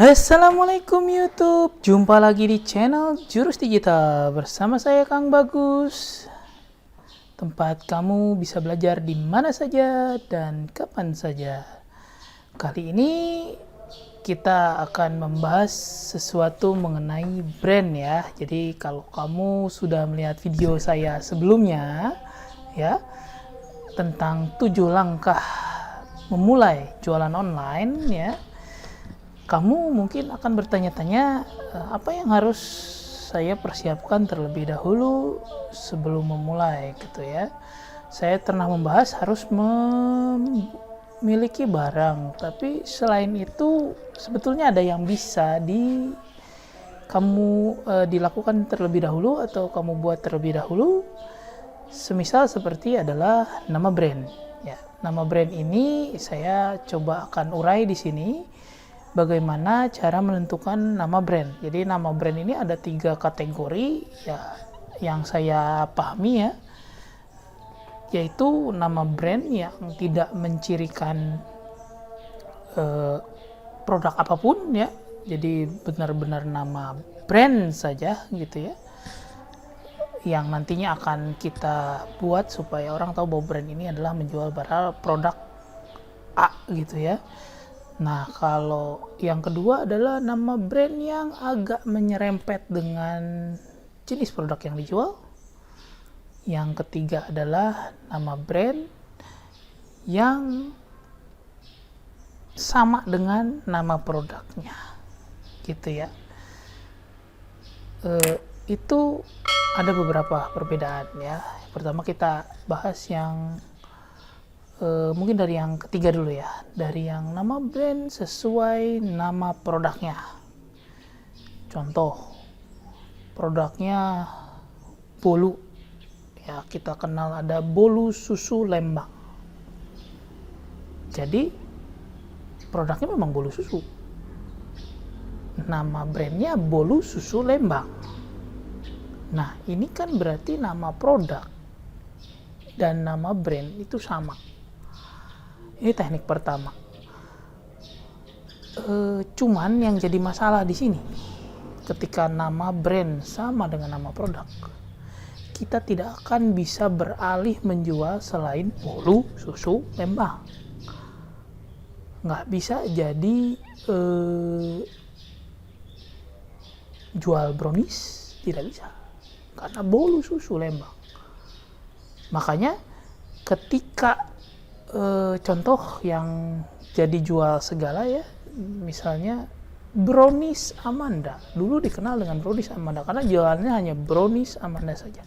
Assalamualaikum YouTube, jumpa lagi di channel Jurus Digital bersama saya Kang Bagus. Tempat kamu bisa belajar di mana saja dan kapan saja. Kali ini kita akan membahas sesuatu mengenai brand ya. Jadi kalau kamu sudah melihat video saya sebelumnya ya tentang 7 langkah memulai jualan online ya, kamu mungkin akan bertanya-tanya apa yang harus saya persiapkan terlebih dahulu sebelum memulai gitu ya. Saya pernah membahas harus memiliki barang, tapi selain itu sebetulnya ada yang bisa dilakukan terlebih dahulu atau kamu buat terlebih dahulu. Semisal seperti adalah nama brand ya. Nama brand ini saya coba akan urai di sini. Bagaimana cara menentukan nama brand. Jadi nama brand ini ada 3 kategori ya, yang saya pahami ya, yaitu nama brand yang tidak mencirikan produk apapun ya, jadi benar-benar nama brand saja gitu ya, yang nantinya akan kita buat supaya orang tahu bahwa brand ini adalah menjual produk A gitu ya. Nah, kalau yang kedua adalah nama brand yang agak menyerempet dengan jenis produk yang dijual. Yang ketiga adalah nama brand yang sama dengan nama produknya, gitu ya. Itu ada beberapa perbedaan ya. Pertama kita bahas yang mungkin dari yang ketiga dulu ya, dari yang nama brand sesuai nama produknya. Contoh produknya Bolu ya, kita kenal ada Bolu susu Lembang, jadi produknya memang Bolu susu, nama brandnya Bolu susu Lembang. Nah ini kan berarti nama produk dan nama brand itu sama. Ini teknik pertama. Cuman yang jadi masalah di sini, ketika nama brand sama dengan nama produk, kita tidak akan bisa beralih menjual selain Bolu susu Lembang. Nggak bisa jadi jual brownies, tidak bisa, karena Bolu susu Lembang. Makanya ketika contoh yang jadi jual segala ya, misalnya brownies Amanda, dulu dikenal dengan brownies Amanda karena jualannya hanya brownies Amanda saja,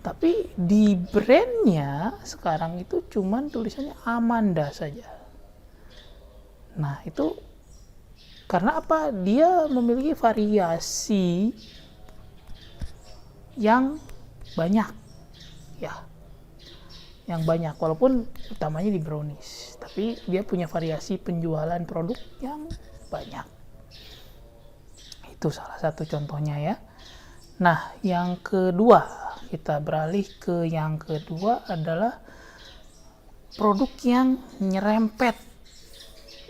tapi di brandnya sekarang itu cuman tulisannya Amanda saja. Nah itu karena apa? Dia memiliki variasi yang banyak ya, yang banyak, walaupun utamanya di brownies, tapi dia punya variasi penjualan produk yang banyak. Itu salah satu contohnya ya. Nah yang kedua, kita beralih ke yang kedua adalah produk yang nyerempet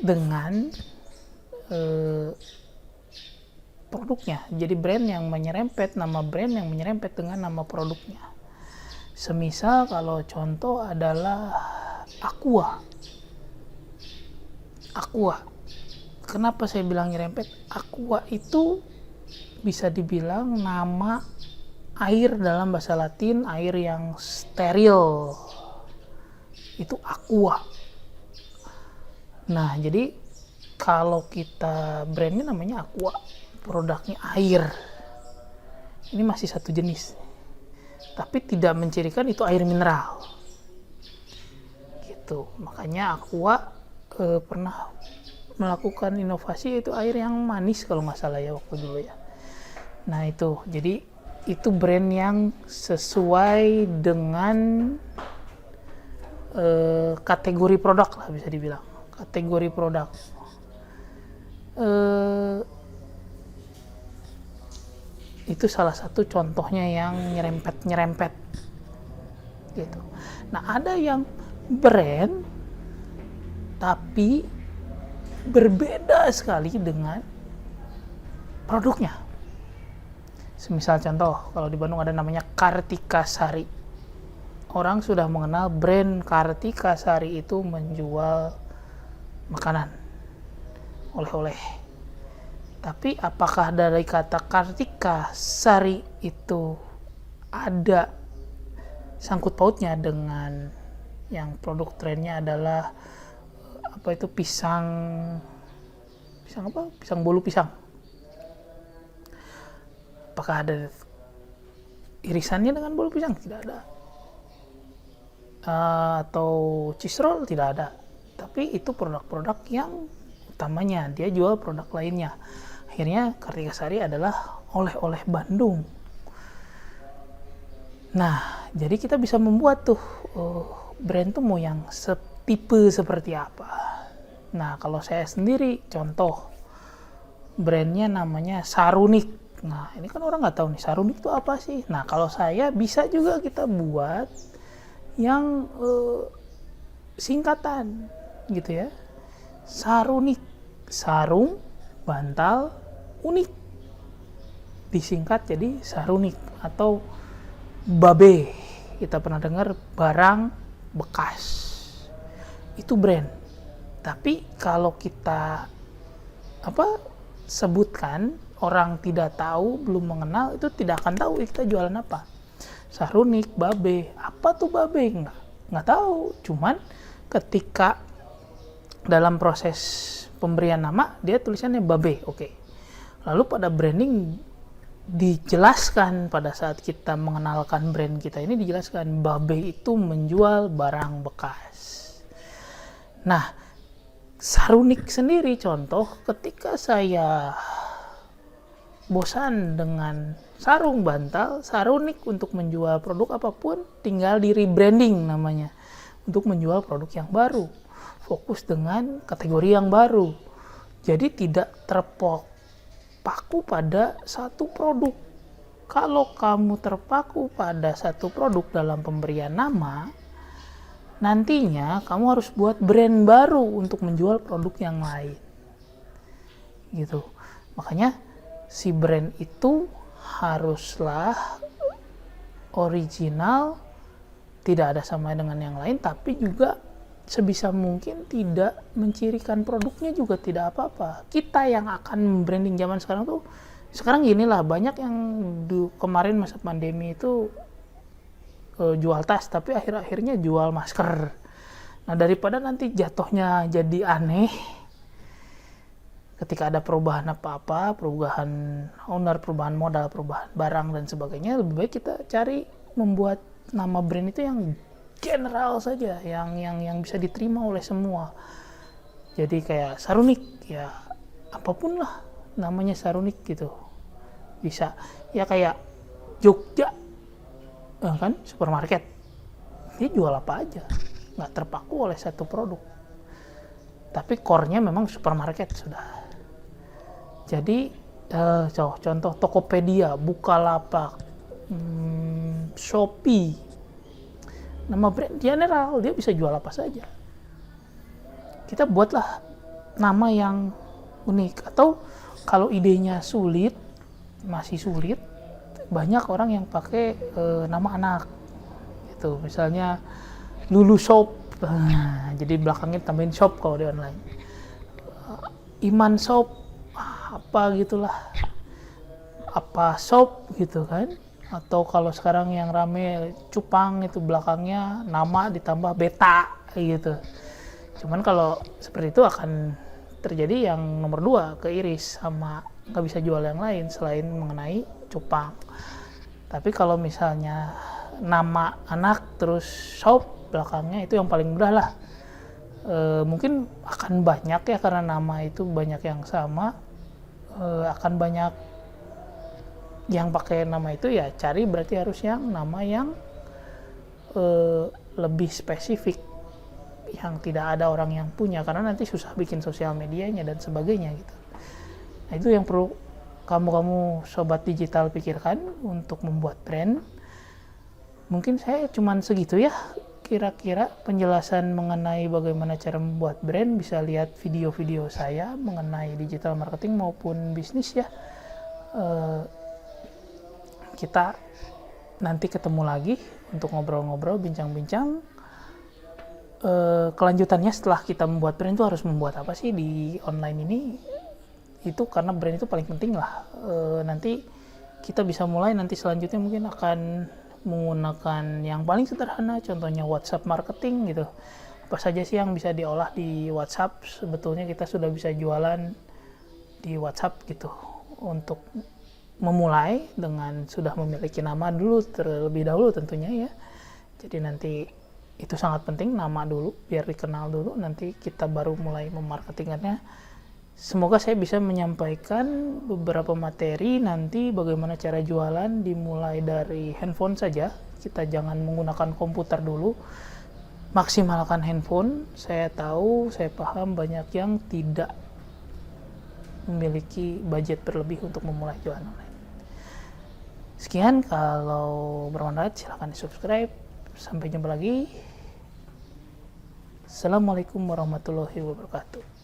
dengan produknya. Jadi brand yang menyerempet, nama brand yang menyerempet dengan nama produknya. Semisal kalau contoh adalah Aqua. Kenapa saya bilang nyerempet? Aqua itu bisa dibilang nama air dalam bahasa Latin, air yang steril. Itu Aqua. Nah, jadi kalau kita brandnya namanya Aqua, produknya air. Ini masih satu jenis, tapi tidak mencirikan itu air mineral gitu. Makanya Aqua pernah melakukan inovasi, yaitu air yang manis kalau nggak salah ya waktu dulu ya. Nah itu, jadi itu brand yang sesuai dengan kategori produk lah, bisa dibilang kategori produk. Itu salah satu contohnya yang nyerempet gitu. Nah ada yang brand tapi berbeda sekali dengan produknya. Semisal contoh, kalau di Bandung ada namanya Kartika Sari. Orang sudah mengenal brand Kartika Sari itu menjual makanan, oleh-oleh. Tapi apakah dari kata Kartika Sari itu ada sangkut pautnya dengan yang produk trennya adalah pisang bolu pisang? Apakah ada irisannya dengan bolu pisang? Tidak ada. Atau cheese roll? Tidak ada. Tapi itu produk-produk yang utamanya, dia jual produk lainnya. Akhirnya Kartika Sari adalah oleh-oleh Bandung. Nah, jadi kita bisa membuat tuh brand tuh mau yang tipe seperti apa. Nah, kalau saya sendiri contoh brandnya namanya Sarunik. Nah, ini kan orang nggak tahu nih Sarunik itu apa sih. Nah, kalau saya bisa juga kita buat yang singkatan gitu ya. Sarunik, sarung, bantal, unik, disingkat jadi Sarunik. Atau Babe, kita pernah dengar barang bekas, itu brand. Tapi kalau kita sebutkan, orang tidak tahu, belum mengenal, itu tidak akan tahu kita jualan apa. Sarunik, Babe, apa tuh Babe? Nggak tahu. Cuman ketika dalam proses pemberian nama, dia tulisannya Babe, oke. Lalu pada branding dijelaskan, pada saat kita mengenalkan brand kita ini dijelaskan Babe itu menjual barang bekas. Nah, Sarunik sendiri contoh, ketika saya bosan dengan sarung, bantal, Sarunik untuk menjual produk apapun tinggal di rebranding namanya untuk menjual produk yang baru, fokus dengan kategori yang baru. Jadi tidak terpaku pada satu produk. Kalau kamu terpaku pada satu produk dalam pemberian nama, nantinya kamu harus buat brand baru untuk menjual produk yang lain. Gitu. Makanya si brand itu haruslah original, tidak ada sama dengan yang lain, tapi juga sebisa mungkin tidak mencirikan produknya juga tidak apa-apa. Kita yang akan branding zaman sekarang ginilah, banyak yang kemarin masa pandemi itu jual tas tapi akhir-akhirnya jual masker. Nah, daripada nanti jatuhnya jadi aneh ketika ada perubahan apa-apa, perubahan owner, perubahan modal, perubahan barang dan sebagainya, lebih baik kita cari membuat nama brand itu yang general saja, yang bisa diterima oleh semua. Jadi kayak Sarunik, ya apapun lah namanya Sarunik gitu. Bisa. Ya kayak Jogja, kan supermarket. Dia jual apa aja, nggak terpaku oleh satu produk. Tapi core-nya memang supermarket sudah. Jadi contoh Tokopedia, Bukalapak, Shopee, nama brand general, dia bisa jual apa saja. Kita buatlah nama yang unik. Atau kalau idenya masih sulit, banyak orang yang pakai nama anak gitu. Misalnya Lulu Shop, jadi belakangnya tambahin shop kalau di online. Iman Shop, apa gitulah, apa shop gitu kan. Atau kalau sekarang yang rame Cupang, itu belakangnya nama ditambah beta gitu. Cuman kalau seperti itu akan terjadi yang nomor 2, keiris sama nggak bisa jual yang lain selain mengenai Cupang. Tapi kalau misalnya nama anak terus shop belakangnya, itu yang paling mudah lah. Mungkin akan banyak ya, karena nama itu banyak yang sama, akan banyak yang pakai nama itu. Ya cari berarti harus yang nama yang lebih spesifik, yang tidak ada orang yang punya, karena nanti susah bikin sosial medianya dan sebagainya gitu. Nah, itu yang perlu kamu sobat digital pikirkan untuk membuat brand. Mungkin saya cuman segitu ya kira-kira penjelasan mengenai bagaimana cara membuat brand. Bisa lihat video-video saya mengenai digital marketing maupun bisnis ya. uh, kita nanti ketemu lagi untuk ngobrol-ngobrol, bincang-bincang kelanjutannya setelah kita membuat brand itu harus membuat apa sih di online ini. Itu karena brand itu paling penting lah. Nanti kita bisa mulai, nanti selanjutnya mungkin akan menggunakan yang paling sederhana, contohnya WhatsApp marketing gitu. Apa saja sih yang bisa diolah di WhatsApp, sebetulnya kita sudah bisa jualan di WhatsApp gitu. Untuk memulai dengan sudah memiliki nama dulu terlebih dahulu tentunya ya. Jadi nanti itu sangat penting, nama dulu biar dikenal dulu, nanti kita baru mulai memarketingkannya. Semoga saya bisa menyampaikan beberapa materi nanti bagaimana cara jualan, dimulai dari handphone saja. Kita jangan menggunakan komputer dulu, maksimalkan handphone. Saya tahu, saya paham banyak yang tidak memiliki budget berlebih untuk memulai jualan online. Sekian, kalau bermanfaat silahkan di subscribe. Sampai jumpa lagi. Assalamualaikum warahmatullahi wabarakatuh.